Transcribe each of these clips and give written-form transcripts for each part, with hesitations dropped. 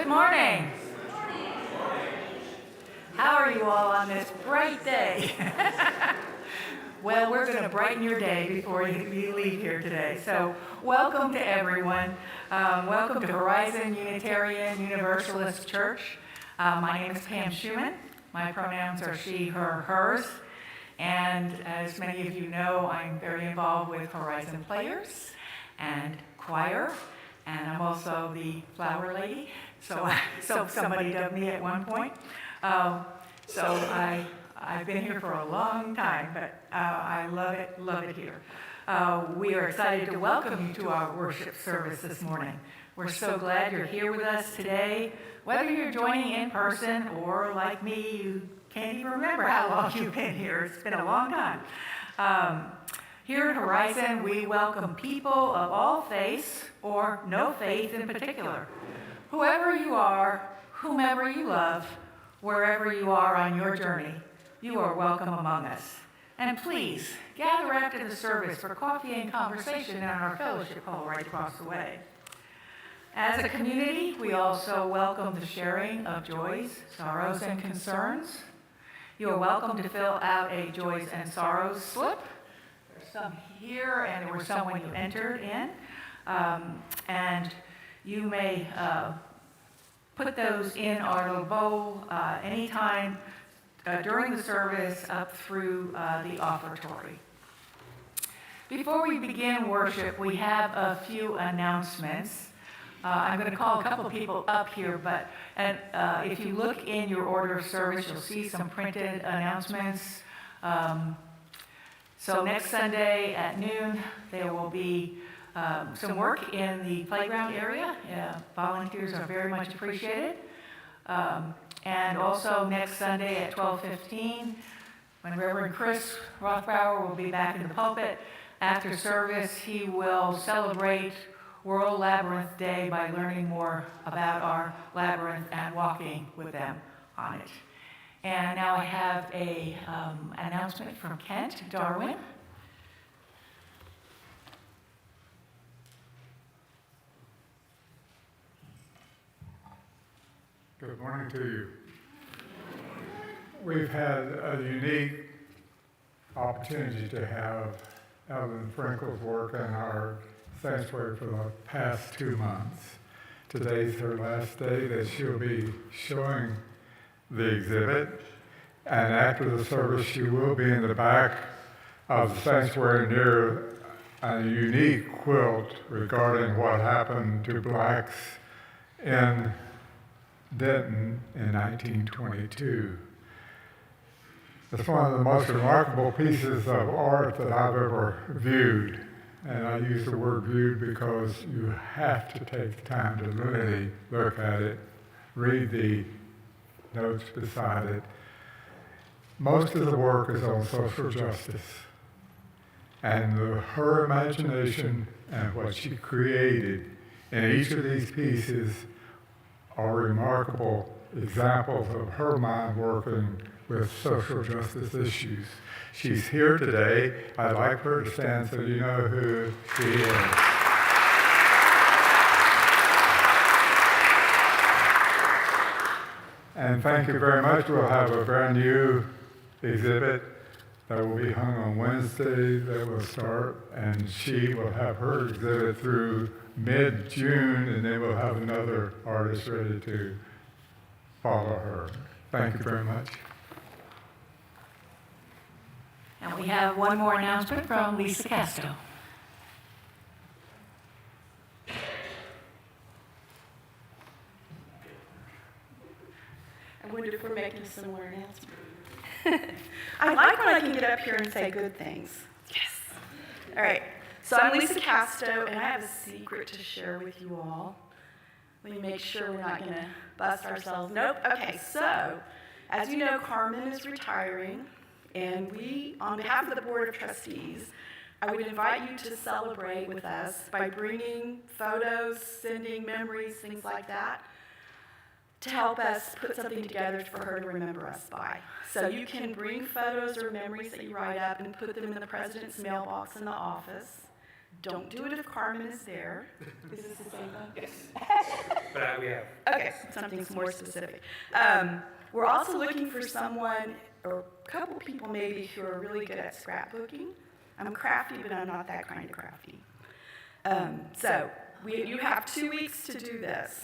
morning. How are you all on this bright day? Well, we're going to brighten your day before you leave here today. So welcome to everyone. Welcome to Horizon Unitarian Universalist Church. My name is Pam Schumann. My pronouns are she, her, hers. And as many of you know, I'm very involved with Horizon Players and choir. And I'm also the flower lady. So somebody dubbed me at one point. I've been here for a long time, but I love it here. We are excited to welcome you to our worship service this morning. We're so glad you're here with us today. Whether you're joining in person or like me, you can't even remember how long you've been here. It's been a long time. Here at Horizon, we welcome people of all faiths or no faith in particular. Whoever you are, whomever you love, wherever you are on your journey, you are welcome among us. And please, gather after the service for coffee and conversation in our fellowship hall right across the way. As a community, we also welcome the sharing of joys, sorrows, and concerns. You are welcome to fill out a joys and sorrows slip. There's some here, and there were some when you entered in. And you may put those in our little bowl anytime during the service up through the offertory. Before we begin worship, we have a few announcements. I'm going to call a couple of people up here, but if you look in your order of service, you'll see some printed announcements. So next Sunday at noon, there will be some work in the playground area. Volunteers are very much appreciated. And also next Sunday at 12:15, when Reverend Chris Rothbauer will be back in the pulpit, after service, he will celebrate World Labyrinth Day by learning more about our labyrinth and walking with them on it. And now I have an announcement from Kent Darwin. Good morning to you. We've had a unique opportunity to have Evelyn Frankel's work in our sanctuary for the past 2 months. Today's her last day that she'll be showing the exhibit, and after the service she will be in the back of the sanctuary near a unique quilt regarding what happened to blacks in Denton in 1922. It's one of the most remarkable pieces of art that I've ever viewed. And I use the word viewed because you have to take the time to really look at it, read the notes beside it. Most of the work is on social justice. And her imagination and what she created in each of these pieces are remarkable examples of her mind working with social justice issues. She's here today. I'd like her to stand so you know who she is. And thank you very much. We'll have a brand new exhibit that will be hung on Wednesday that will start, and she will have her exhibit through mid-June, and then we'll have another artist ready to follow her. Thank you very much. And we have one more announcement from Lisa Casto. I wonder if we're making a similar announcement. I like when I can get up here and say good things. Yes. All right. So I'm Lisa Casto, and I have a secret to share with you all. Let me make sure we're not going to bust ourselves. Nope. Okay. So, as you know, Carmen is retiring. And we, on behalf of the Board of Trustees, I would invite you to celebrate with us by bringing photos, sending memories, things like that, to help us put something together for her to remember us by. So you can bring photos or memories that you write up and put them in the president's mailbox in the office. Don't do it if Carmen is there. Is this the same one? Yes. But we have. Okay, something's more specific. We're also looking for someone, or a couple people maybe, who are really good at scrapbooking. I'm crafty, but I'm not that kind of crafty. You have 2 weeks to do this.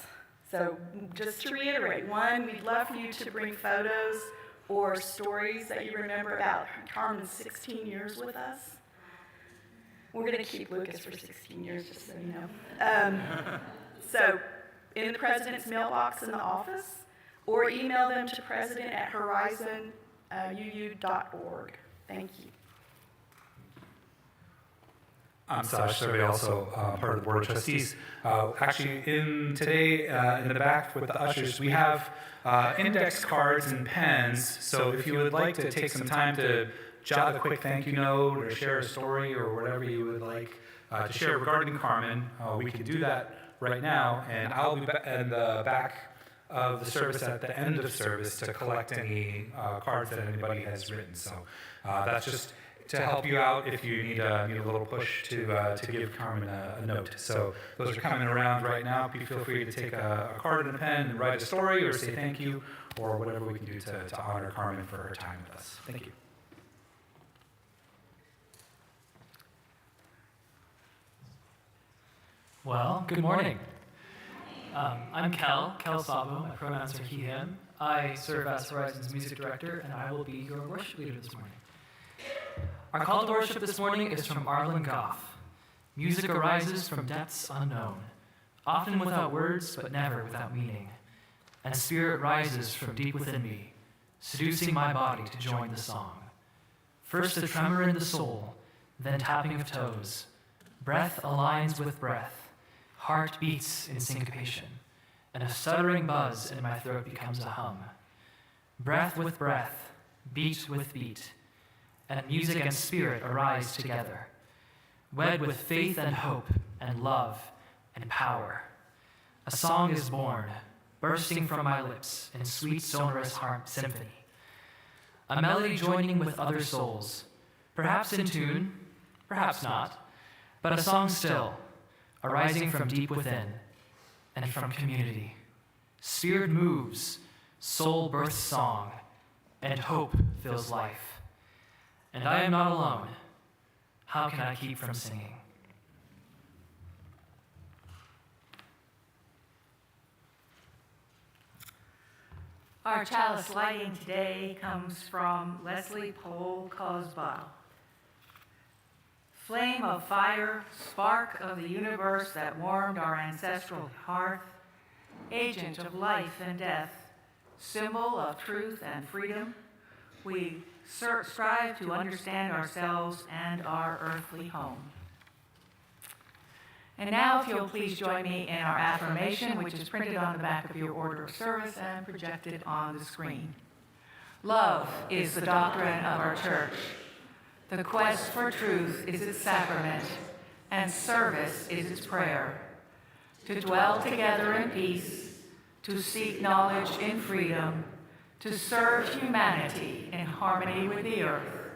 So just to reiterate, 1, we'd love for you to bring photos or stories that you remember about Carmen's 16 years with us. We're going to keep Lucas for 16 years, just so you know. So in the president's mailbox in the office, or email them to president@horizonuu.org. Thank you. I'm Sash Survey, also part of the Board of Trustees. Actually, today in the back with the ushers, we have index cards and pens. So if you would like to take some time to jot a quick thank you note or share a story or whatever you would like to share regarding Carmen, we can do that right now. And I'll be in the back of the service at the end of service to collect any cards that anybody has written. So that's just to help you out if you need a little push to give Carmen a note. So those are coming around right now. Please feel free to take a card and a pen and write a story or say thank you or whatever we can do to honor Carmen for her time with us. Thank you. Well, good morning. I'm Kel Sabo. My pronouns are he, him. I serve as Horizon's music director, and I will be your worship leader this morning. Our call to worship this morning is from Arlen Goff. Music arises from depths unknown, often without words, but never without meaning. And spirit rises from deep within me, seducing my body to join the song. First a tremor in the soul, then tapping of toes. Breath aligns with breath, heart beats in syncopation, and a stuttering buzz in my throat becomes a hum. Breath with breath, beat with beat, and music and spirit arise together, wed with faith and hope and love and power. A song is born, bursting from my lips in sweet sonorous symphony. A melody joining with other souls, perhaps in tune, perhaps not, but a song still, arising from deep within and from community. Spirit moves, soul births song, and hope fills life. And I am not alone. How can I keep from singing? Our chalice lighting today comes from Leslie Pole Cosbaugh. Flame of fire, spark of the universe that warmed our ancestral hearth, agent of life and death, symbol of truth and freedom, we strive to understand ourselves and our earthly home. And now, if you'll please join me in our affirmation, which is printed on the back of your order of service and projected on the screen. Love is the doctrine of our church. The quest for truth is its sacrament, and service is its prayer. To dwell together in peace, to seek knowledge in freedom, to serve humanity in harmony with the earth.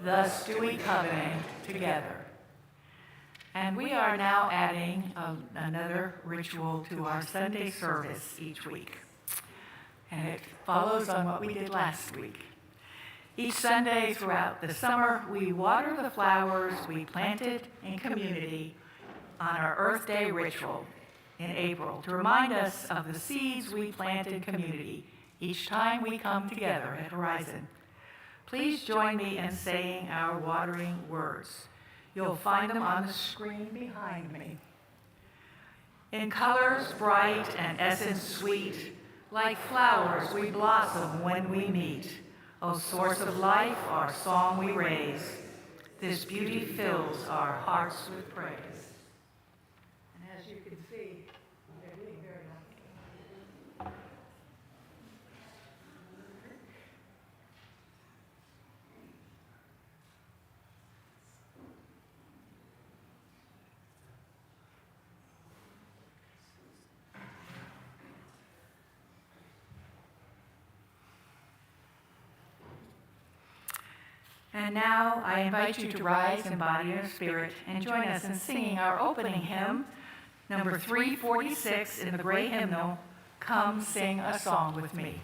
Thus do we covenant together. And we are now adding another ritual to our Sunday service each week. And it follows on what we did last week. Each Sunday throughout the summer, we water the flowers we planted in community on our Earth Day ritual in April to remind us of the seeds we plant in community each time we come together at Horizon. Please join me in saying our watering words. You'll find them on the screen behind me. In colors bright and essence sweet, like flowers we blossom when we meet. O source of life, our song we raise. This beauty fills our hearts with praise. And as you can see, they're doing very nicely. And now I invite you to rise in body and spirit and join us in singing our opening hymn, number 346 in the gray hymnal, Come Sing a Song with Me.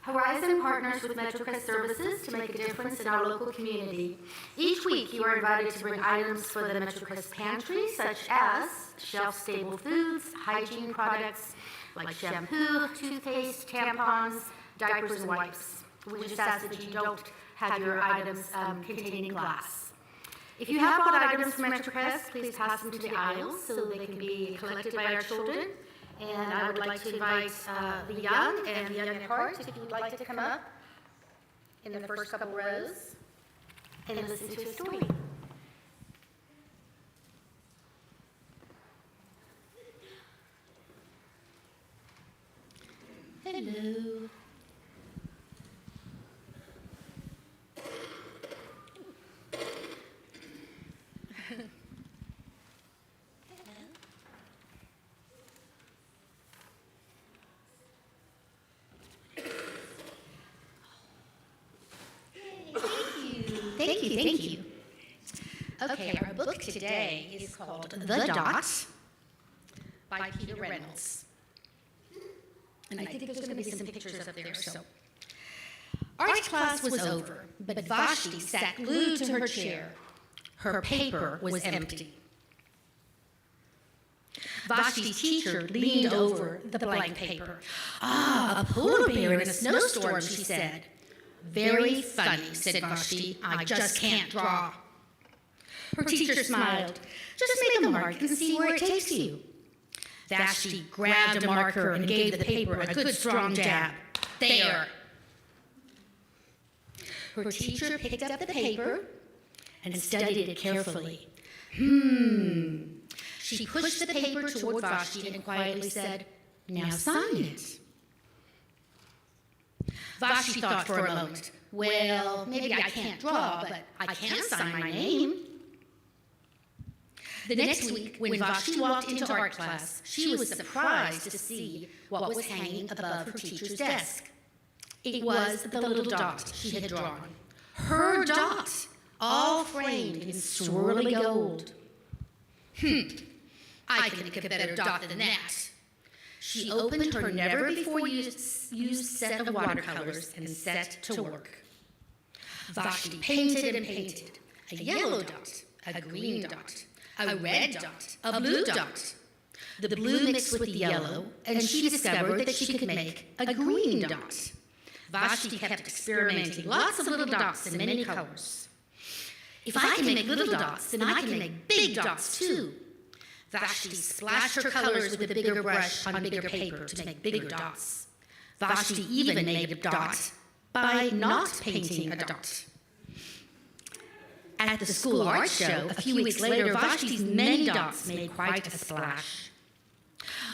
Horizon partners with MetroCrest services to make a difference in our local community. Each week, you are invited to bring items for the MetroCrest pantry, such as shelf-stable foods, hygiene products like shampoo, toothpaste, tampons, diapers, and wipes. We just ask that you don't have your items containing glass. If you have bought items from MetroCrest, please pass them to the aisles so they can be collected by our children. And I would like to invite the young and the young at heart, if you would like to come up in the first couple rows and listen to a story. Hello. Thank you. Okay, our book today is called The Dot by Peter Reynolds. And I think there's going to be some pictures up there, so. Art class was over, but Vashti sat glued to her chair. Her paper was empty. Vashti's teacher leaned over the blank paper. "Ah, a polar bear in a snowstorm," she said. "Very funny," said Vashti. "I just can't draw." Her teacher smiled. "Just make a mark and see where it takes you." Vashti grabbed a marker and gave the paper a good strong jab. There. Her teacher picked up the paper and studied it carefully. She pushed the paper toward Vashti and quietly said, "Now sign it." Vashti thought for a moment. "Well, maybe I can't draw, but I can sign my name." The next week, when Vashti walked into art class, she was surprised to see what was hanging above her teacher's desk. It was the little dot she had drawn. Her dot, all framed in swirly gold. I can make a better dot than that. She opened her never-before-used set of watercolors and set to work. Vashti painted and painted. A yellow dot, a green dot, a red dot, a blue dot. The blue mixed with the yellow, and she discovered that she could make a green dot. Vashti kept experimenting, lots of little dots in many colors. If I can make little dots, then I can make big dots too. Vashti splashed her colors with a bigger brush on bigger paper to make bigger dots. Vashti even made a dot by not painting a dot. At the school art show, a few weeks later, Vashti's many dots made quite a splash.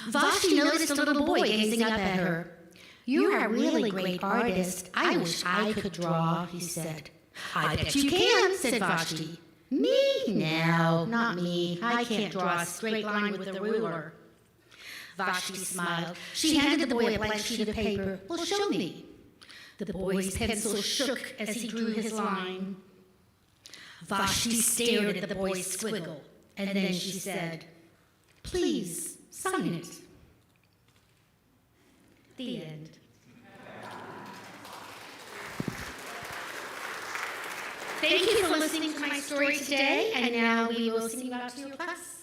Vashti noticed a little boy gazing up at her. "You're a really great artist. I wish I could draw," he said. "I bet you can," said Vashti. "Me? No, not me. I can't draw a straight line with a ruler." Vashti smiled. She handed the boy a blank sheet of paper. "Well, show me." The boy's pencil shook as he drew his line. Vashti stared at the boy's squiggle, and then she said, "Please, sign it." The end. Thank you for listening to my story today, and now we will sing you out to your class.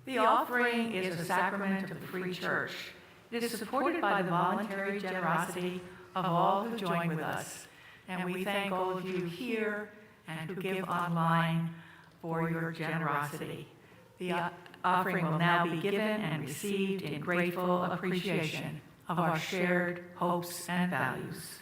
The offering is a sacrament of the free church. It is supported by the voluntary generosity of all who join with us. And we thank all of you here and who give online for your generosity. The offering will now be given and received in grateful appreciation of our shared hopes and values.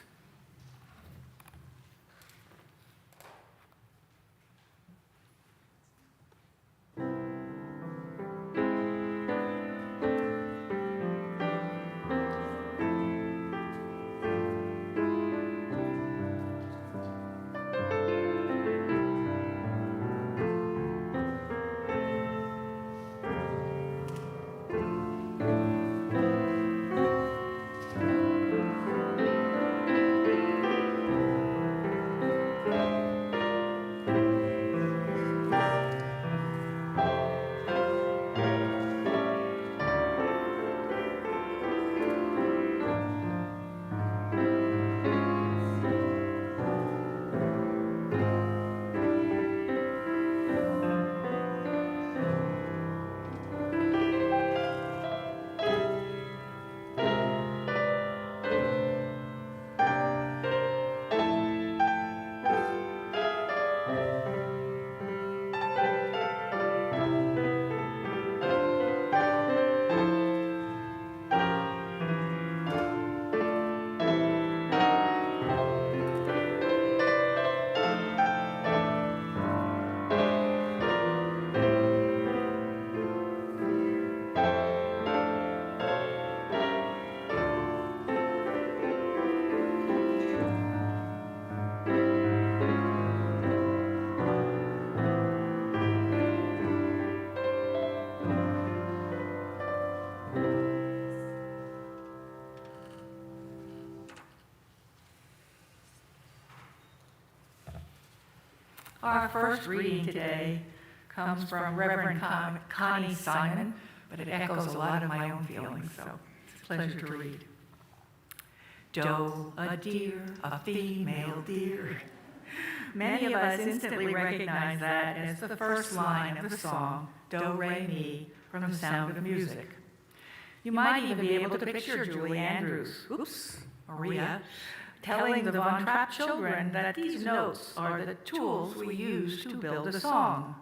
Our first reading today comes from Reverend Connie Simon, but it echoes a lot of my own feelings, so it's a pleasure to read. Doe, a deer, a female deer. Many of us instantly recognize that as the first line of the song, Do, Re, Mi, from the sound of music. You might even be able to picture Julie Andrews, Maria, telling the Von Trapp children that these notes are the tools we use to build a song.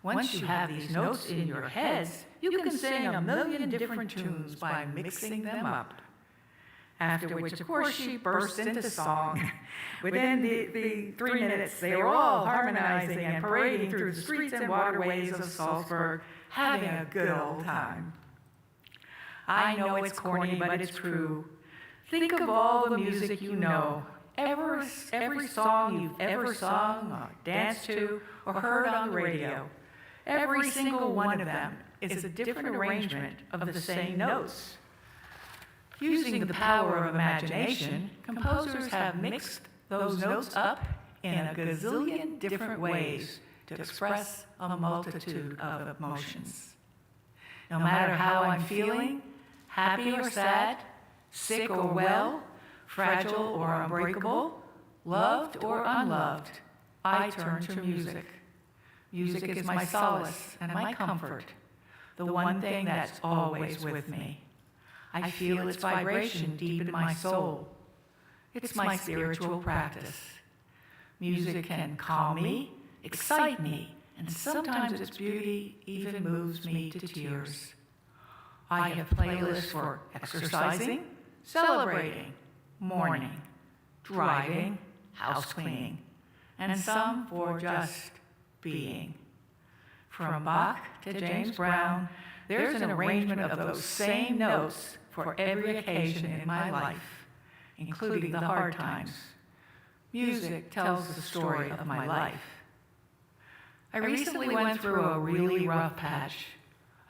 Once you have these notes in your heads, you can sing a million different tunes by mixing them up. After which, of course, she burst into song. Within the 3 minutes, they were all harmonizing and parading through the streets and waterways of Salzburg, having a good old time. I know it's corny, but it's true. Think of all the music you know, every song you've ever sung or danced to or heard on the radio. Every single one of them is a different arrangement of the same notes. Using the power of imagination, composers have mixed those notes up in a gazillion different ways to express a multitude of emotions. No matter how I'm feeling, happy or sad, sick or well, fragile or unbreakable, loved or unloved, I turn to music. Music is my solace and my comfort, the one thing that's always with me. I feel its vibration deep in my soul. It's my spiritual practice. Music can calm me, excite me, and sometimes its beauty even moves me to tears. I have playlists for exercising, celebrating, mourning, driving, house cleaning, and some for just being. From Bach to James Brown, there's an arrangement of those same notes for every occasion in my life, including the hard times. Music tells the story of my life. I recently went through a really rough patch.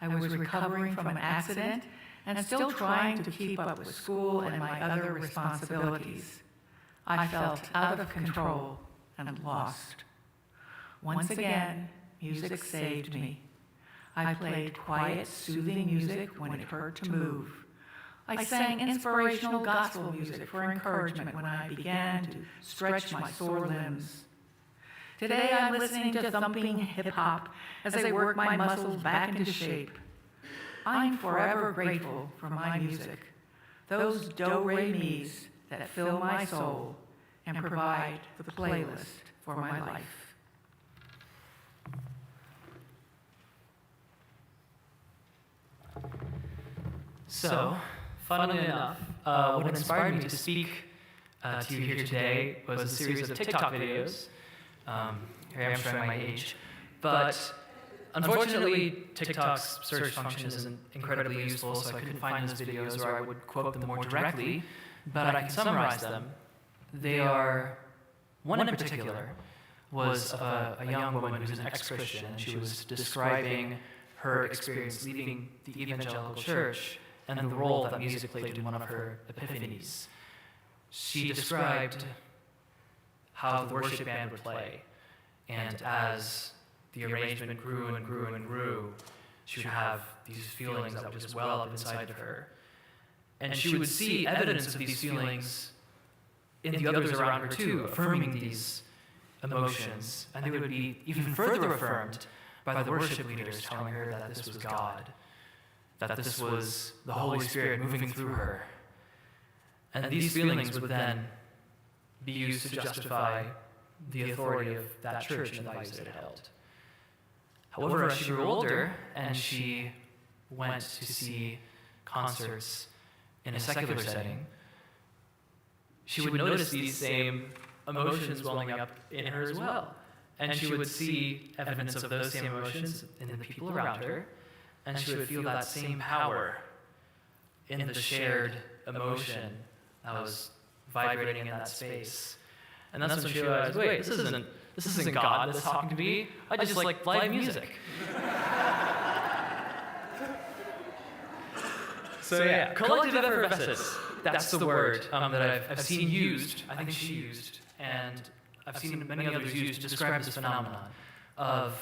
I was recovering from an accident and still trying to keep up with school and my other responsibilities. I felt out of control and lost. Once again, music saved me. I played quiet, soothing music when it hurt to move. I sang inspirational gospel music for encouragement when I began to stretch my sore limbs. Today I'm listening to thumping hip-hop as I work my muscles back into shape. I'm forever grateful for my music, those do-re-mis that fill my soul and provide the playlist for my life. So, funnily enough, what inspired me to speak to you here today was a series of TikTok videos. Here I am showing my age. But unfortunately, TikTok's search function isn't incredibly useful, so I couldn't find those videos, or I would quote them more directly, but I can summarize them. They are, one in particular was of a young woman who's an ex-Christian, and she was describing her experience leaving the evangelical church and the role that music played in one of her epiphanies. She described how the worship band would play, and as the arrangement grew and grew and grew, she would have these feelings that would just well up inside of her. And she would see evidence of these feelings in the others around her too, affirming these emotions, and they would be even further affirmed by the worship leaders telling her that this was God, that this was the Holy Spirit moving through her. And these feelings would then be used to justify the authority of that church and the values that it held. However, as she grew older and she went to see concerts in a secular setting, she would notice these same emotions welling up in her as well. And she would see evidence of those same emotions in the people around her, and she would feel that same power in the shared emotion that was vibrating in that space. And that's when she realized, wait, this isn't God that's talking to me. I just like live music. So yeah, collective effervescence. That's the word that I've seen used, I think she used, and I've seen many others used to describe this phenomenon of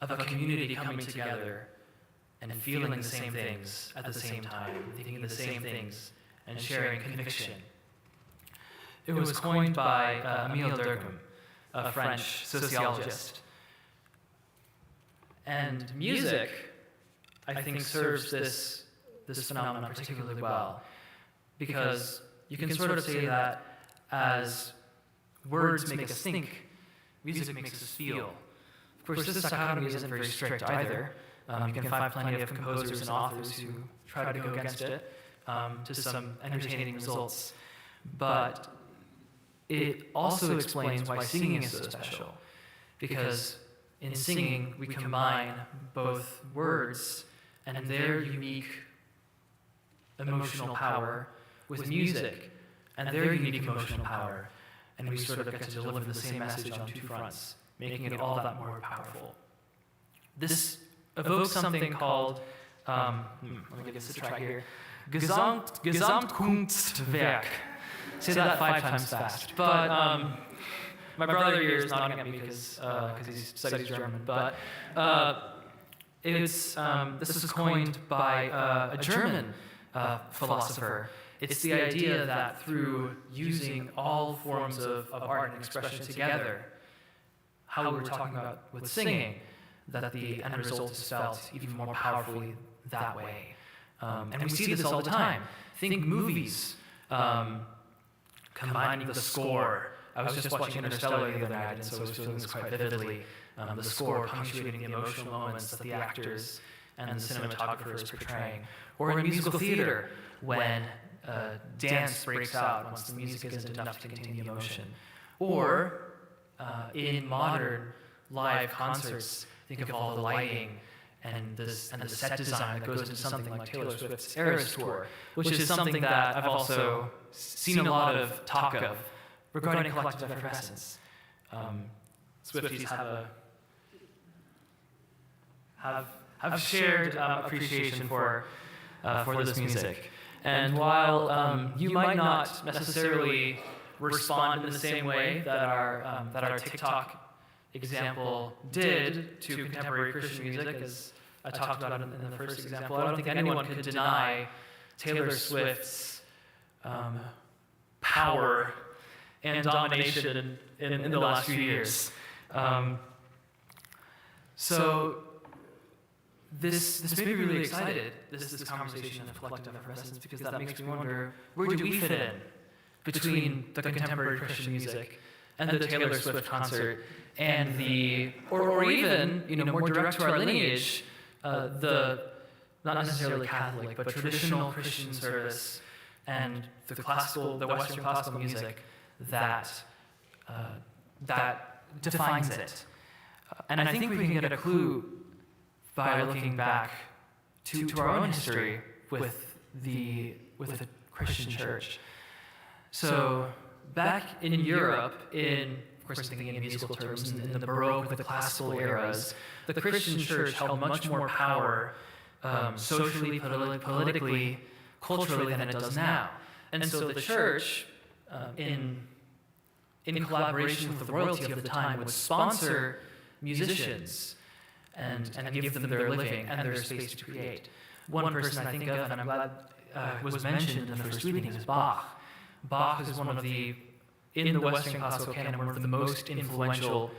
a community coming together and feeling the same things at the same time, thinking the same things, and sharing conviction. It was coined by Émile Durkheim, a French sociologist. And music, I think, serves this phenomenon particularly well, because you can sort of say that as words make us think, music makes us feel. Of course, this dichotomy isn't very strict either. You can find plenty of composers and authors who try to go against it to some entertaining results. But it also explains why singing is so special, because in singing we combine both words and their unique emotional power with music and their unique emotional power, and we sort of get to deliver the same message on two fronts, making it all that more powerful. This evokes something called, let me give this a try here, Gesamtkunstwerk. Say that 5 times fast. But my brother here is nodding at me because he studies German. But this was coined by a German philosopher. It's the idea that through using all forms of art and expression together, how we were talking about with singing, that the end result is felt even more powerfully that way. And we see this all the time. Think movies, combining the score. I was just watching Interstellar the other night, and so I was feeling this quite vividly. The score punctuating the emotional moments that the actors and the cinematographer is portraying. Or in musical theater, when dance breaks out once the music isn't enough to contain the emotion. Or in modern live concerts, think of all the lighting and the set design that goes into something like Taylor Swift's Eras Tour, which is something that I've also seen a lot of talk of regarding collective effervescence. Swifties have shared appreciation for this music. And while you might not necessarily respond in the same way that our TikTok example did to contemporary Christian music, as I talked about in the first example, I don't think anyone could deny Taylor Swift's power and domination in the last few years. So this made me really excited, this conversation of collective effervescence, because that makes me wonder, where do we fit in between the contemporary Christian music and the Taylor Swift concert and or even, more direct to our lineage, the not necessarily Catholic, but traditional Christian service and the Western classical music that defines it. And I think we can get a clue by looking back to our own history with the Christian church. So back in Europe, of course I'm thinking in musical terms, in the Baroque, the classical eras, the Christian church held much more power socially, politically, culturally than it does now. And so the church, in collaboration with the royalty of the time, would sponsor musicians and give them their living and their space to create. One person I think of, and I'm glad was mentioned in the first reading, is Bach. Bach is one of in the Western classical canon, one of the most influential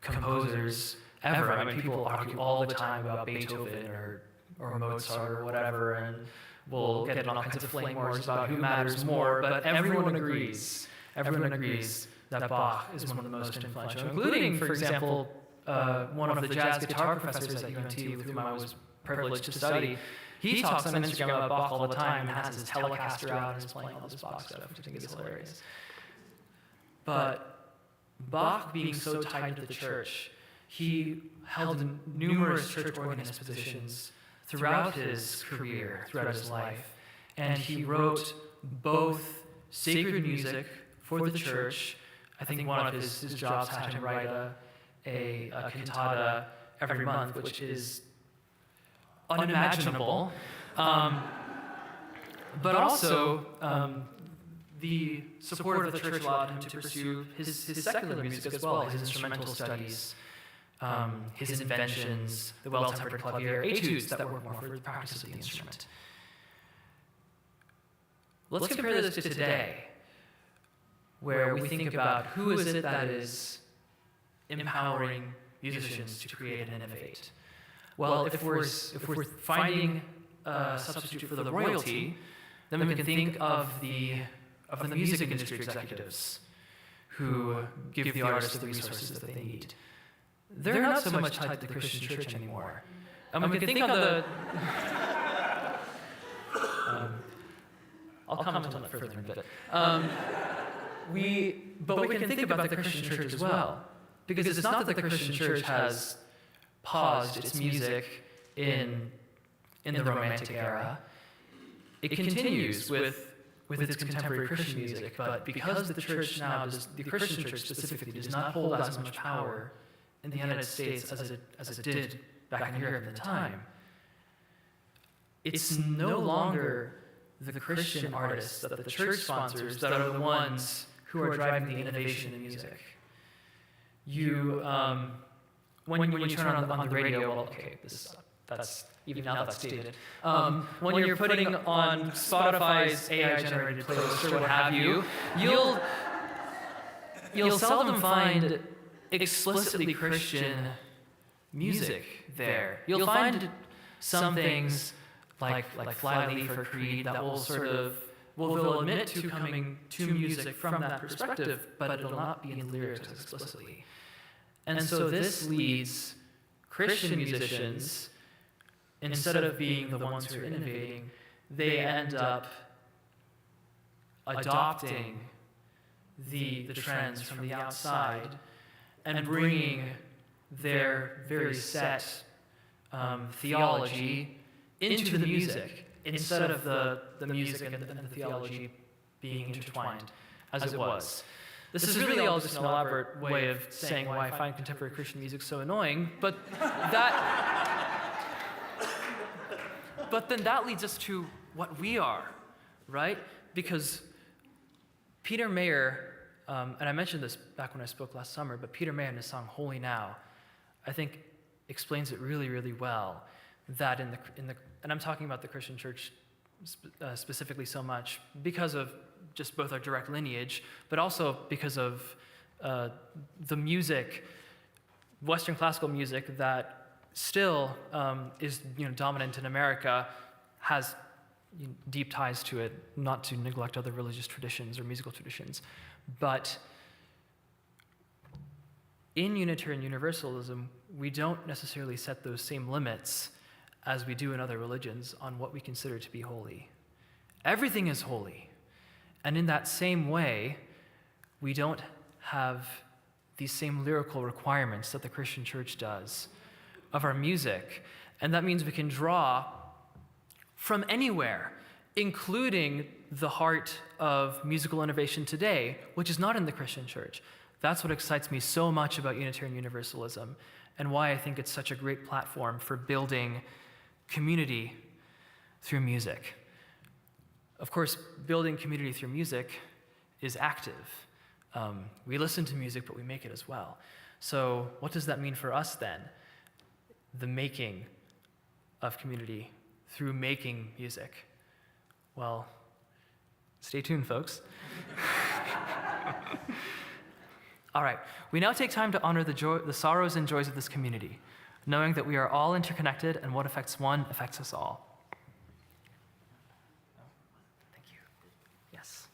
composers ever. I mean, people argue all the time about Beethoven or Mozart or whatever, and we'll get in all kinds of flame wars about who matters more, but everyone agrees that Bach is one of the most influential, including, for example, one of the jazz guitar professors at UNT with whom I was privileged to study. He talks on Instagram about Bach all the time and has his Telecaster out and is playing all this Bach stuff, which I think is hilarious. But Bach, being so tied to the church, he held numerous church organist positions throughout his career, throughout his life. And he wrote both sacred music for the church. I think one of his jobs had him write a cantata every month, which is unimaginable. But also, the support of the church allowed him to pursue his secular music as well, his instrumental studies, his inventions, the well-tempered clavier, etudes that were more for the practice of the instrument. Let's compare this to today, where we think about who is it that is empowering musicians to create and innovate. Well, if we're finding a substitute for the royalty, then we can think of the music industry executives who give the artists the resources that they need. They're not so much tied to the Christian church anymore. And we can think of the... I'll comment on that further in a bit. But we can think about the Christian church as well, because it's not that the Christian church has paused its music in the Romantic era. It continues with its contemporary Christian music, but because the church now, the Christian church specifically, does not hold as much power in the United States as it did back in Europe at the time, it's no longer the Christian artists that the church sponsors that are the ones who are driving the innovation in music. When you turn on the radio, well, okay, that's even now that's dated. When you're putting on Spotify's AI-generated playlist or what have you, you'll seldom find explicitly Christian music there. You'll find some things like Flyleaf or Creed that will admit to coming to music from that perspective, but it'll not be in lyrics explicitly. And so this leads Christian musicians, instead of being the ones who are innovating, they end up adopting the trends from the outside and bringing their very set theology into the music, instead of the music and the theology being intertwined as it was. This is really all just an elaborate way of saying why I find contemporary Christian music so annoying, but then that leads us to what we are, right? Because Peter Mayer, and I mentioned this back when I spoke last summer, but Peter Mayer in his song Holy Now, I think explains it really, really well, that in the and I'm talking about the Christian church specifically so much because of just both our direct lineage, but also because of the music, Western classical music that still is dominant in America, has deep ties to it, not to neglect other religious traditions or musical traditions. But in Unitarian Universalism, we don't necessarily set those same limits as we do in other religions on what we consider to be holy. Everything is holy. And in that same way, we don't have these same lyrical requirements that the Christian church does of our music. And that means we can draw from anywhere, including the heart of musical innovation today, which is not in the Christian church. That's what excites me so much about Unitarian Universalism, and why I think it's such a great platform for building community through music. Of course, building community through music is active. We listen to music, but we make it as well. So what does that mean for us then? The making of community through making music. Well, stay tuned, folks. All right, we now take time to honor the sorrows and joys of this community, knowing that we are all interconnected and what affects one affects us all. Thank you. Yes.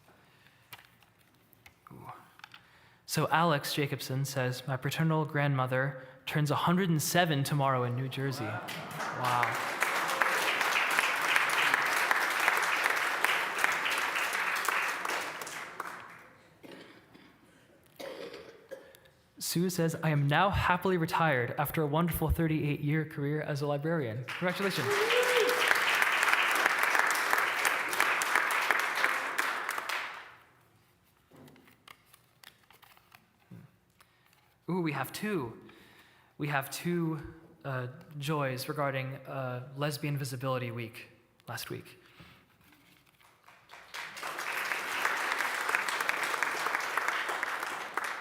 Ooh. So Alex Jacobson says, my paternal grandmother turns 107 tomorrow in New Jersey. Wow. Sue says, I am now happily retired after a wonderful 38-year career as a librarian. Congratulations. Ooh, we have two. We have two joys regarding Lesbian Visibility Week last week.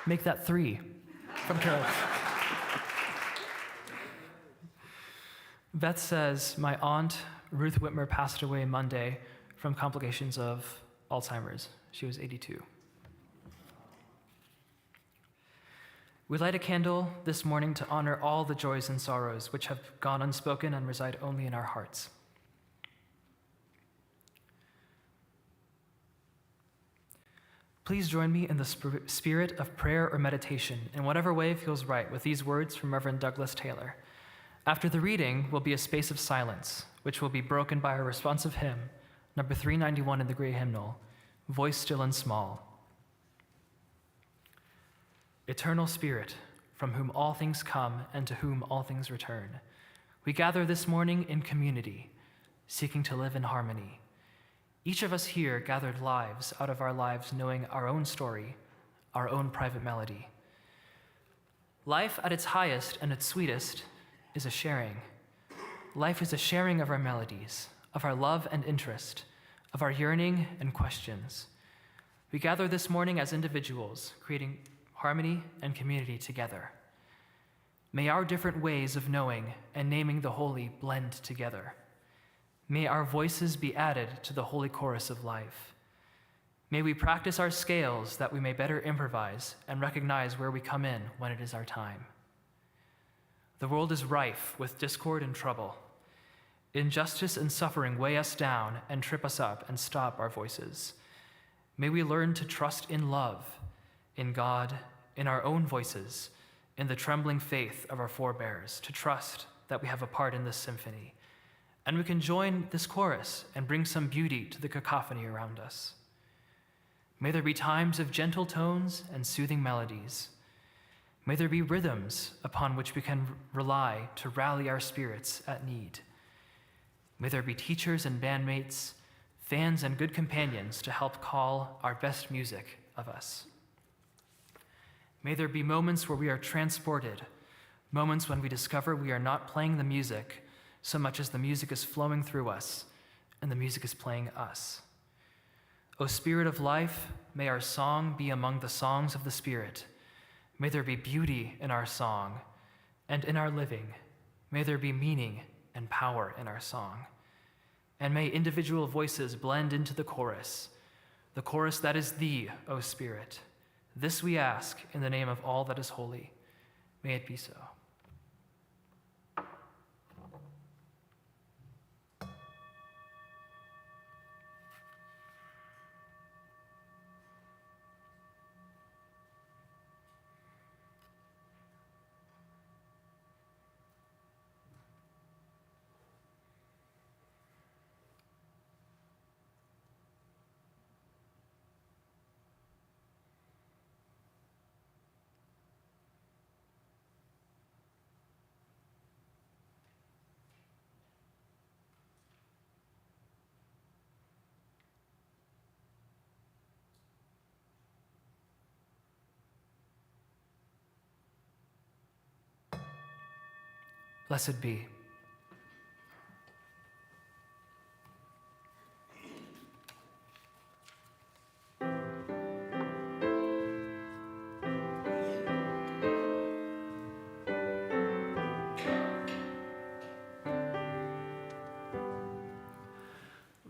Make that 3. From Carol. Beth says, my aunt, Ruth Whitmer, passed away Monday from complications of Alzheimer's. She was 82. We light a candle this morning to honor all the joys and sorrows which have gone unspoken and reside only in our hearts. Please join me in the spirit of prayer or meditation in whatever way feels right with these words from Reverend Douglas Taylor. After the reading will be a space of silence, which will be broken by a responsive hymn, number 391 in the Gray Hymnal, Voice Still and Small. Eternal Spirit, from whom all things come and to whom all things return, we gather this morning in community, seeking to live in harmony. Each of us here gathered lives out of our lives knowing our own story, our own private melody. Life at its highest and its sweetest is a sharing. Life is a sharing of our melodies, of our love and interest, of our yearning and questions. We gather this morning as individuals, creating harmony and community together. May our different ways of knowing and naming the holy blend together. May our voices be added to the holy chorus of life. May we practice our scales that we may better improvise and recognize where we come in when it is our time. The world is rife with discord and trouble. Injustice and suffering weigh us down and trip us up and stop our voices. May we learn to trust in love, in God, in our own voices, in the trembling faith of our forebears, to trust that we have a part in this symphony. And we can join this chorus and bring some beauty to the cacophony around us. May there be times of gentle tones and soothing melodies. May there be rhythms upon which we can rely to rally our spirits at need. May there be teachers and bandmates, fans and good companions to help call our best music of us. May there be moments where we are transported, moments when we discover we are not playing the music so much as the music is flowing through us and the music is playing us. O Spirit of life, may our song be among the songs of the Spirit. May there be beauty in our song and in our living. May there be meaning and power in our song. And may individual voices blend into the chorus that is thee, O Spirit. This we ask in the name of all that is holy. May it be so. Blessed be.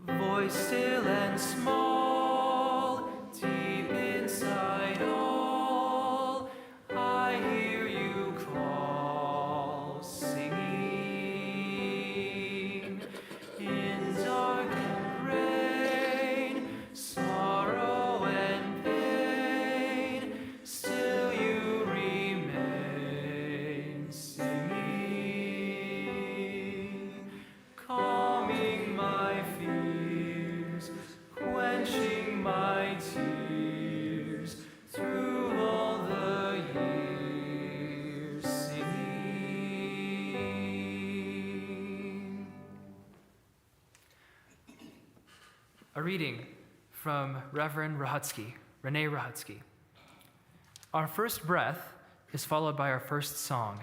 Voice still and small, deep inside all, I hear you call, singing. In dark and rain, sorrow and pain, still you remain, singing. Calming my fears, quenching my tears, through all the years, singing. A reading from Reverend Renee Rahutsky. Our first breath is followed by our first song,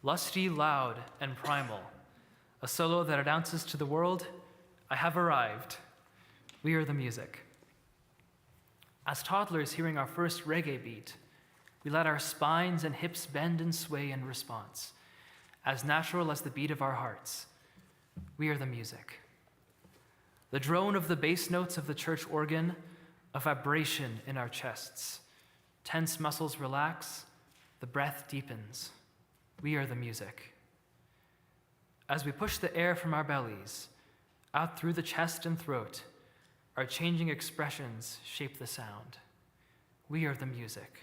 lusty, loud, and primal, a solo that announces to the world, I have arrived. We are the music. As toddlers hearing our first reggae beat, we let our spines and hips bend and sway in response, as natural as the beat of our hearts. We are the music. The drone of the bass notes of the church organ, a vibration in our chests. Tense muscles relax, the the breath deepens. We are the music. As we push the air from our bellies, out through the chest and throat, our changing expressions shape the sound. We are the music.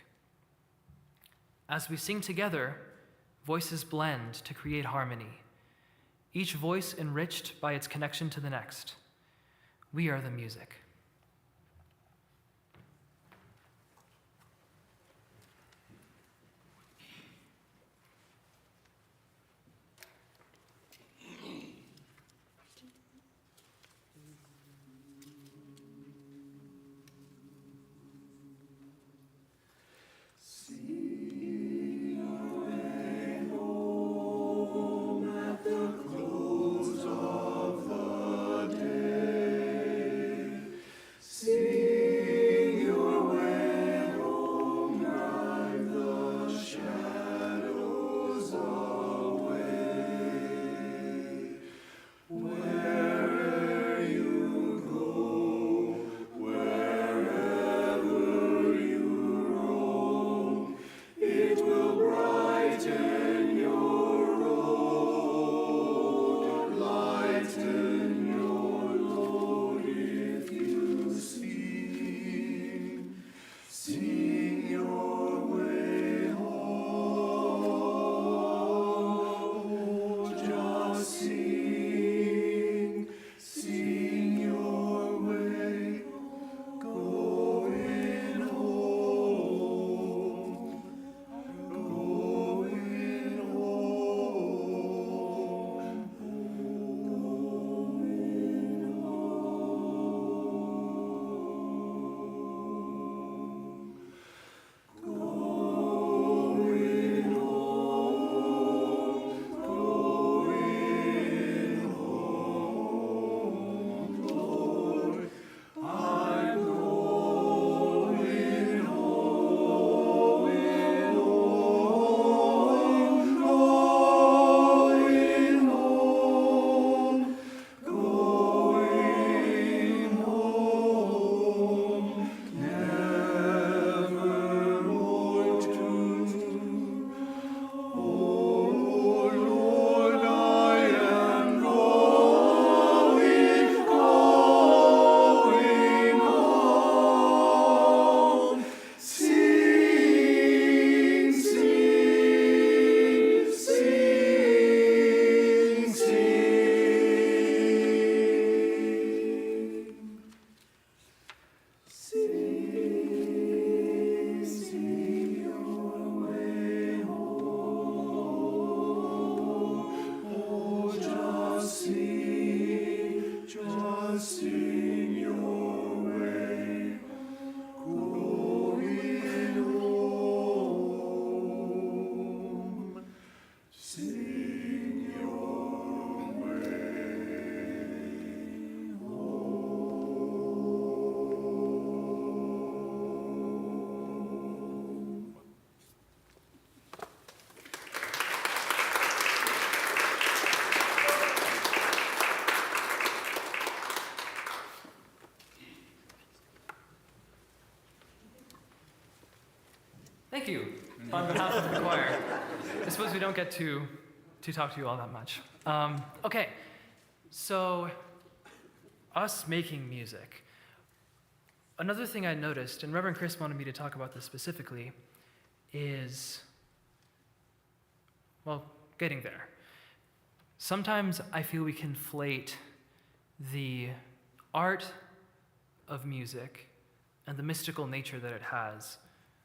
As we sing together, voices blend to create harmony, each voice enriched by its connection to the next. We are the music. Thank you on behalf of the choir. I suppose we don't get to talk to you all that much. Okay, so us making music. Another thing I noticed, and Reverend Chris wanted me to talk about this specifically, is, well, getting there. Sometimes I feel we conflate the art of music and the mystical nature that it has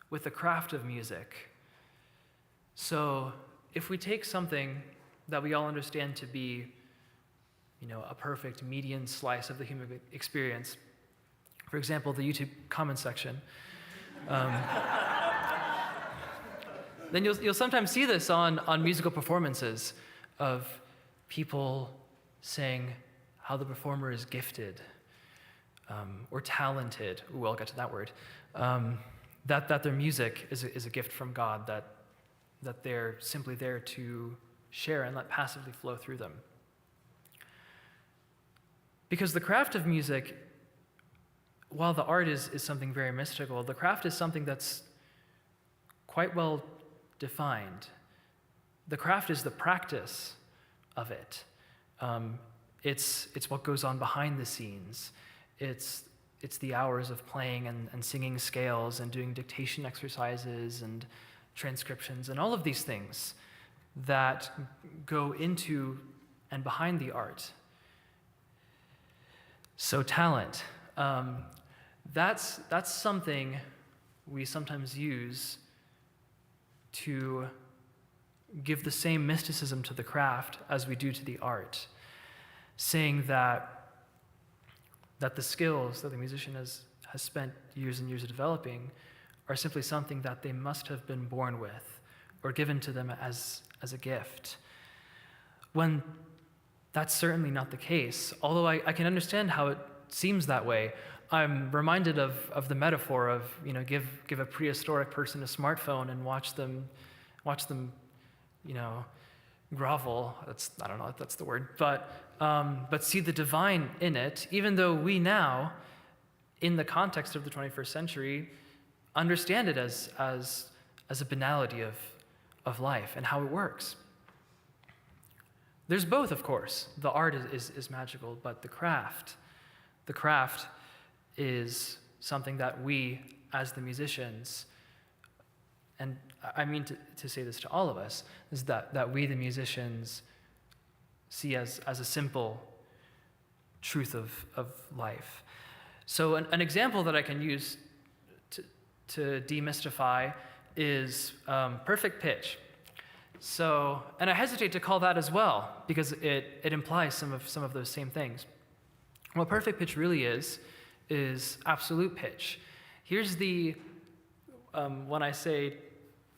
with the craft of music. So if we take something that we all understand to be, a perfect median slice of the human experience, for example, the YouTube comment section, then you'll sometimes see this on musical performances of people saying how the performer is gifted or talented. Ooh, I'll get to that word. That their music is a gift from God, that they're simply there to share and let passively flow through them. Because the craft of music, while the art is something very mystical, the craft is something that's quite well defined. The craft is the practice of it. It's what goes on behind the scenes. It's the hours of playing and singing scales and doing dictation exercises and transcriptions and all of these things that go into and behind the art. So talent, that's something we sometimes use to give the same mysticism to the craft as we do to the art, saying that the skills that the musician has spent years and years developing are simply something that they must have been born with or given to them as a gift. When that's certainly not the case, although I can understand how it seems that way. I'm reminded of the metaphor of, give a prehistoric person a smartphone and watch them, grovel. I don't know if that's the word, but see the divine in it, even though we now, in the context of the 21st century, understand it as a banality of life and how it works. There's both, of course. The art is magical, but the craft is something that we, as the musicians, and I mean to say this to all of us, is that we, the musicians, see as a simple truth of life. So an example that I can use to demystify is perfect pitch. So, and I hesitate to call that as well, because it implies some of those same things. What perfect pitch really is absolute pitch. Here's the, when I say,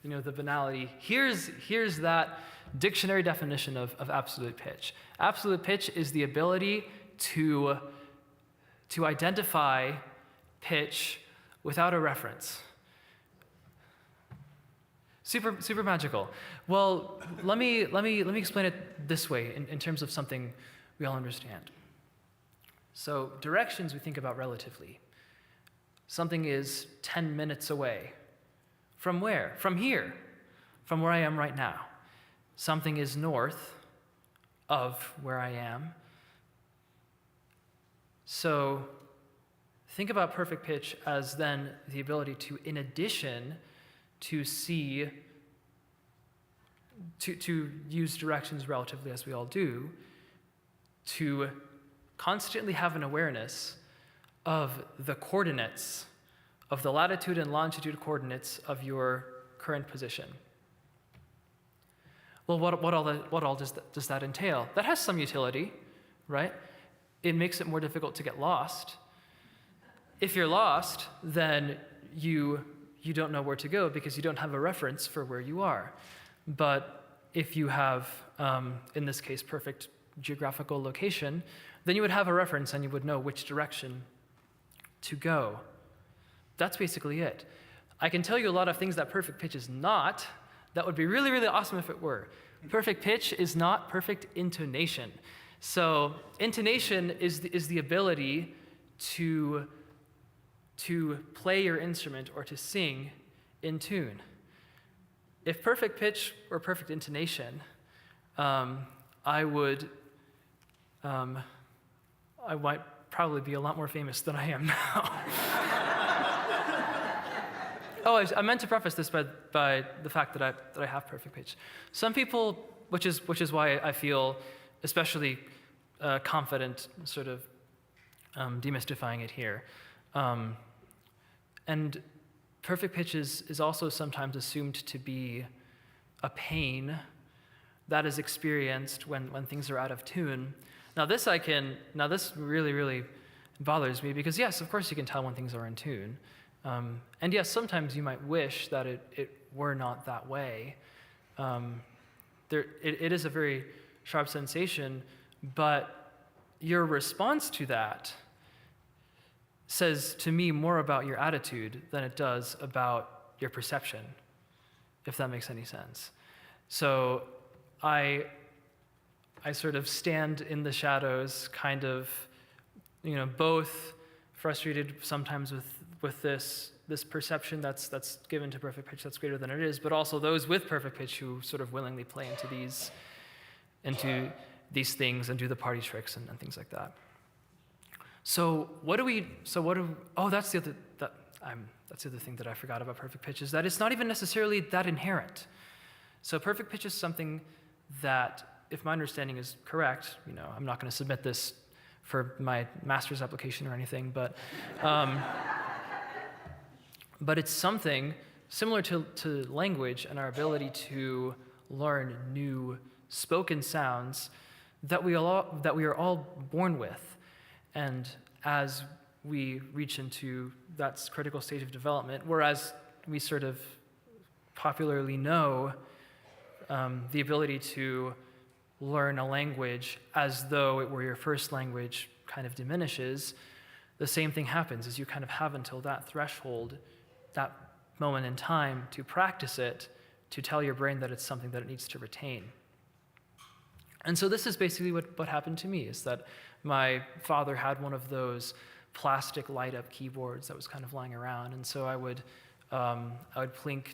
the banality, here's that dictionary definition of absolute pitch. Absolute pitch is the ability to identify pitch without a reference. Super magical. Well, let me explain it this way in terms of something we all understand. So directions we think about relatively. Something is 10 minutes away. From where? From here, from where I am right now. Something is north of where I am. So think about perfect pitch as then the ability to, in addition, to see, to use directions relatively as we all do, to constantly have an awareness of the coordinates, of the latitude and longitude coordinates of your current position. Well, what all does that entail? That has some utility, right? It makes it more difficult to get lost. If you're lost, then you don't know where to go because you don't have a reference for where you are. But if you have, in this case, perfect geographical location, then you would have a reference and you would know which direction to go. That's basically it. I can tell you a lot of things that perfect pitch is not. That would be really, really awesome if it were. Perfect pitch is not perfect intonation. So intonation is the ability to play your instrument or to sing in tune. If perfect pitch were perfect intonation, I might probably be a lot more famous than I am now. Oh, I meant to preface this by the fact that I have perfect pitch. Some people, which is why I feel especially confident, sort of demystifying it here. And perfect pitch is also sometimes assumed to be a pain that is experienced when things are out of tune. Now this really, really bothers me because yes, of course you can tell when things are in tune. And yes, sometimes you might wish that it were not that way. It is a very sharp sensation, but your response to that says to me more about your attitude than it does about your perception, if that makes any sense. So I sort of stand in the shadows, kind of, both frustrated sometimes with this perception that's given to perfect pitch that's greater than it is, but also those with perfect pitch who sort of willingly play into these things and do the party tricks and things like that. That's the other thing that I forgot about perfect pitch, is that it's not even necessarily that inherent. So perfect pitch is something that, if my understanding is correct, I'm not going to submit this for my master's application or anything, but it's something similar to language and our ability to learn new spoken sounds that we are all born with. And as we reach into that critical stage of development, whereas we sort of popularly know the ability to learn a language as though it were your first language kind of diminishes, the same thing happens as you kind of have until that threshold, that moment in time to practice it, to tell your brain that it's something that it needs to retain. And so this is basically what happened to me, is that my father had one of those plastic light-up keyboards that was kind of lying around, and so I would plink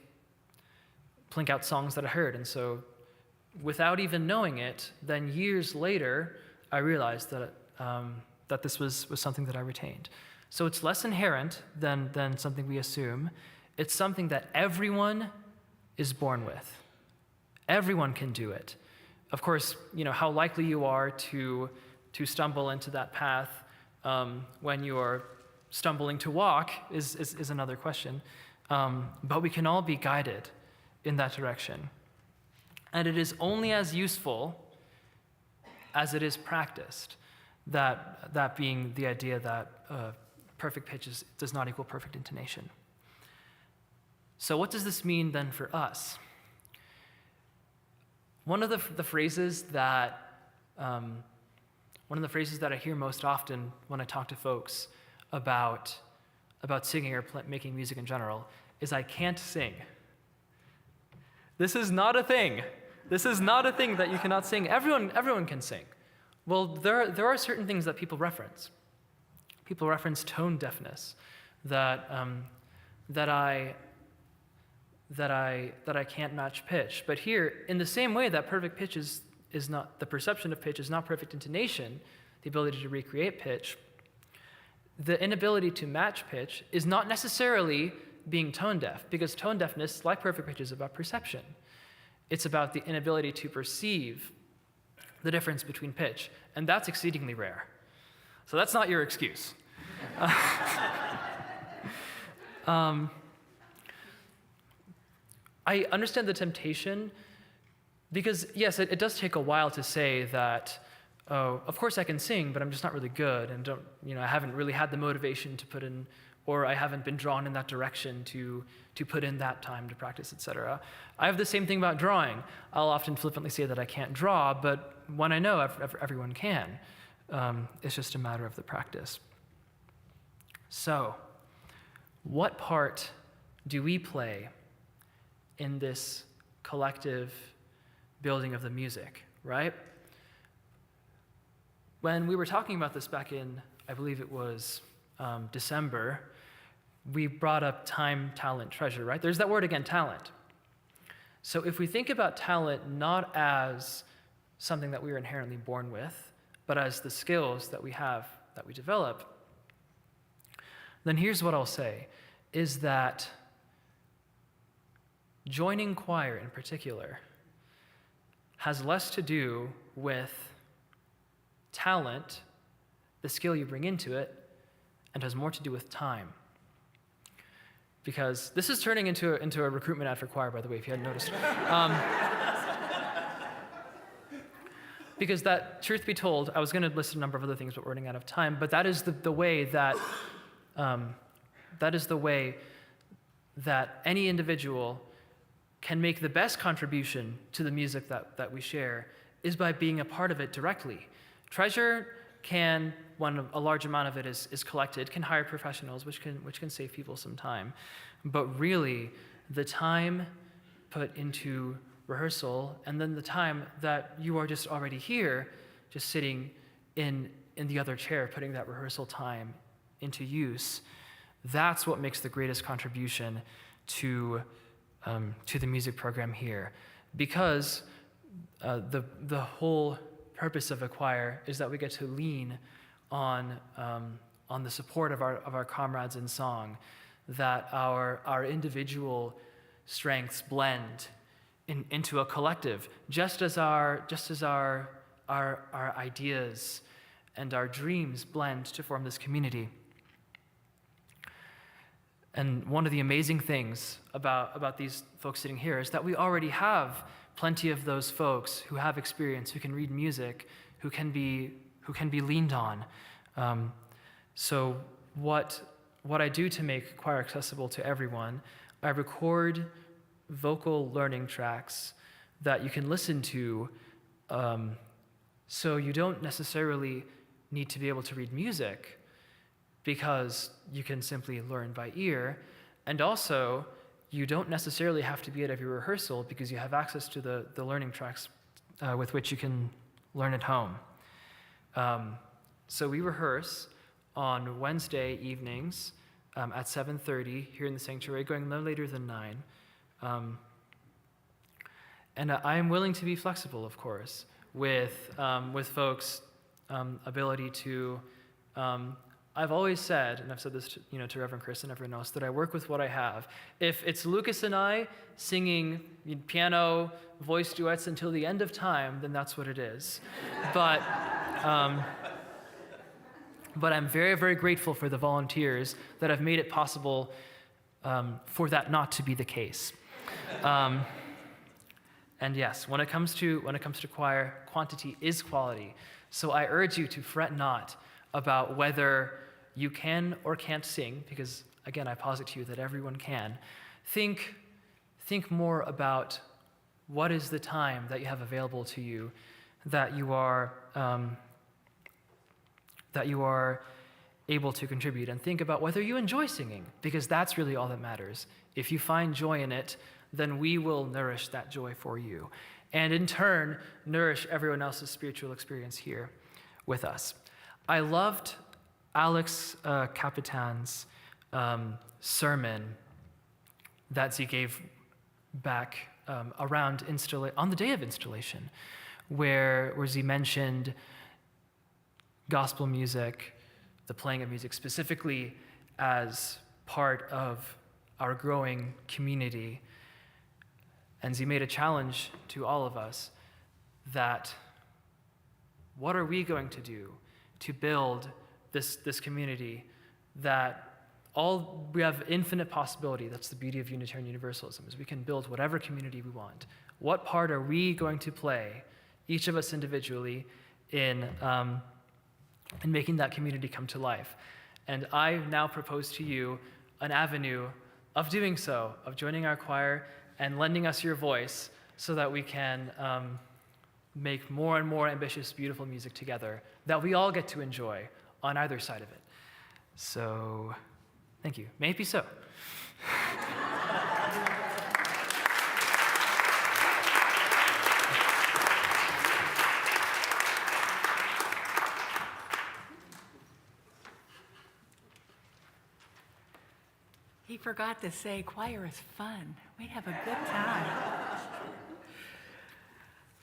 out songs that I heard. And so without even knowing it, then years later, I realized that this was something that I retained. So it's less inherent than something we assume. It's something that everyone is born with. Everyone can do it. Of course, how likely you are to stumble into that path when you're stumbling to walk is another question. But we can all be guided in that direction. And it is only as useful as it is practiced, that being the idea that perfect pitch does not equal perfect intonation. So what does this mean then for us? One of the phrases that I hear most often when I talk to folks about singing or making music in general is, "I can't sing." This is not a thing. This is not a thing that you cannot sing. Everyone can sing. Well, there are certain things that people reference. People reference tone deafness, that I can't match pitch. But here, in the same way that perfect pitch is not, the perception of pitch is not perfect intonation, the ability to recreate pitch, the inability to match pitch is not necessarily being tone deaf, because tone deafness, like perfect pitch, is about perception. It's about the inability to perceive the difference between pitch, and that's exceedingly rare. So that's not your excuse. I understand the temptation, because yes, it does take a while to say that, oh, of course I can sing, but I'm just not really good, and I haven't really had the motivation to put in, or I haven't been drawn in that direction to put in that time to practice, etc. I have the same thing about drawing. I'll often flippantly say that I can't draw, but when I know everyone can, it's just a matter of the practice. So, what part do we play in this collective building of the music, right? When we were talking about this back in, I believe it was December, we brought up time, talent, treasure, right? There's that word again, talent. So if we think about talent not as something that we are inherently born with, but as the skills that we have, that we develop, then here's what I'll say, is that joining choir in particular has less to do with talent, the skill you bring into it, and has more to do with time. Because this is turning into a recruitment ad for choir, by the way, if you hadn't noticed. Because that, truth be told, I was going to list a number of other things, but we're running out of time. But that is the way that any individual can make the best contribution to the music that we share, is by being a part of it directly. Treasure can, when a large amount of it is collected, can hire professionals, which can save people some time. But really, the time put into rehearsal, and then the time that you are just already here, just sitting in the other chair, putting that rehearsal time into use, That's what makes the greatest contribution to the music program here. Because the whole purpose of a choir is that we get to lean on the support of our comrades in song, that our individual strengths blend into a collective, just as our ideas and our dreams blend to form this community. And one of the amazing things about these folks sitting here is that we already have plenty of those folks who have experience, who can read music, who can be leaned on. So what I do to make choir accessible to everyone, I record vocal learning tracks that you can listen to, so you don't necessarily need to be able to read music, because you can simply learn by ear, and also you don't necessarily have to be at every rehearsal because you have access to the learning tracks with which you can learn at home. So we rehearse on Wednesday evenings at 7:30 here in the sanctuary, going no later than 9. And I am willing to be flexible, of course, with folks' ability to. I've always said, and I've said this to Reverend Chris and everyone else, that I work with what I have. If it's Lucas and I singing piano, voice duets until the end of time, then that's what it is. But I'm very, very grateful for the volunteers that have made it possible for that not to be the case. And yes, when it comes to choir, quantity is quality. So I urge you to fret not about whether you can or can't sing, because again, I posit to you that everyone can. Think more about what is the time that you have available to you, that you are able to contribute, and think about whether you enjoy singing, because that's really all that matters. If you find joy in it, then we will nourish that joy for you, and in turn, nourish everyone else's spiritual experience here with us. I loved Alex Capitan's sermon that he gave back on the day of installation, where he mentioned gospel music, the playing of music specifically as part of our growing community. And he made a challenge to all of us that what are we going to do to build this community that we have infinite possibility. That's the beauty of Unitarian Universalism, is we can build whatever community we want. What part are we going to play, each of us individually, in making that community come to life? And I now propose to you an avenue of doing so, of joining our choir and lending us your voice so that we can make more and more ambitious, beautiful music together that we all get to enjoy on either side of it. So, thank you. May it be so. He forgot to say choir is fun. We have a good time.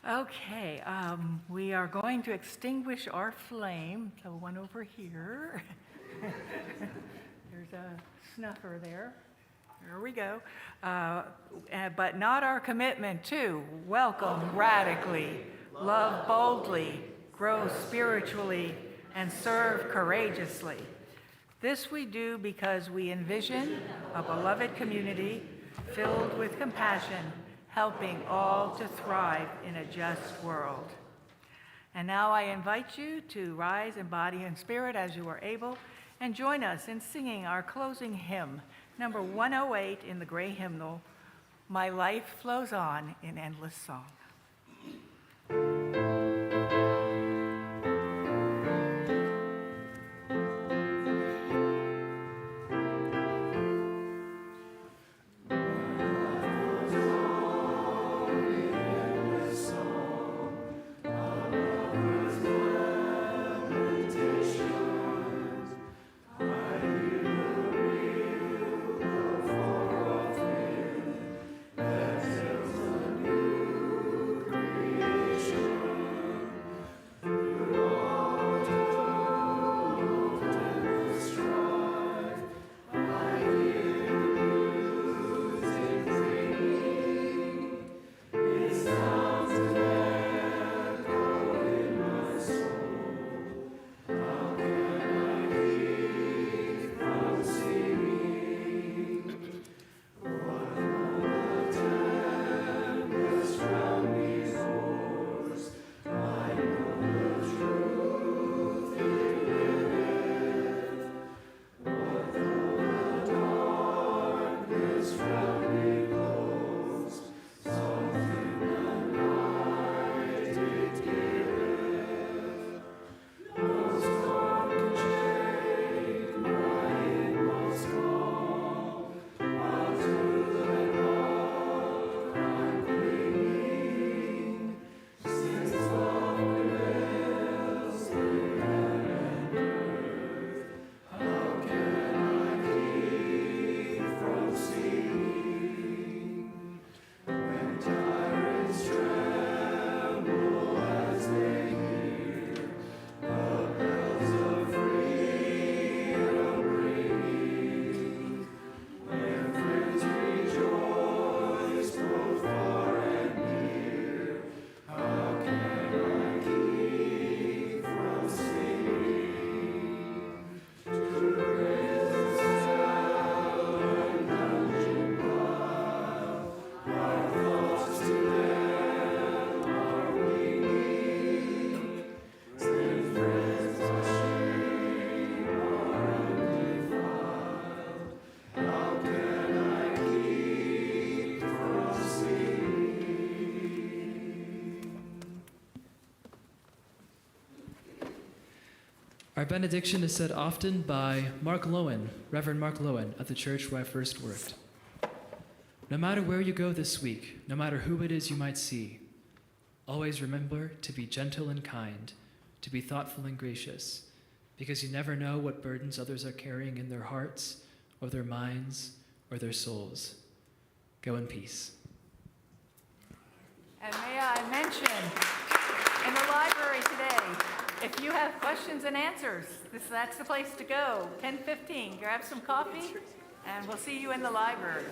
Okay, we are going to extinguish our flame. So one over here. There's a snuffer there. There we go. But not our commitment to welcome radically, love boldly, grow spiritually, and serve courageously. This we do because we envision a beloved community filled with compassion, helping all to thrive in a just world. And now I invite you to rise in body and spirit as you are able, and join us in singing our closing hymn, number 108 in the gray hymnal, My Life Flows On in Endless Song. Thank you. Our benediction is said often by Mark Lowen, Reverend Mark Lowen, at the church where I first worked. No matter where you go this week, no matter who it is you might see, always remember to be gentle and kind, to be thoughtful and gracious, because you never know what burdens others are carrying in their hearts, or their minds, or their souls. Go in peace. And may I mention, in the library today, if you have questions and answers, that's the place to go. 10:15, grab some coffee, and we'll see you in the library.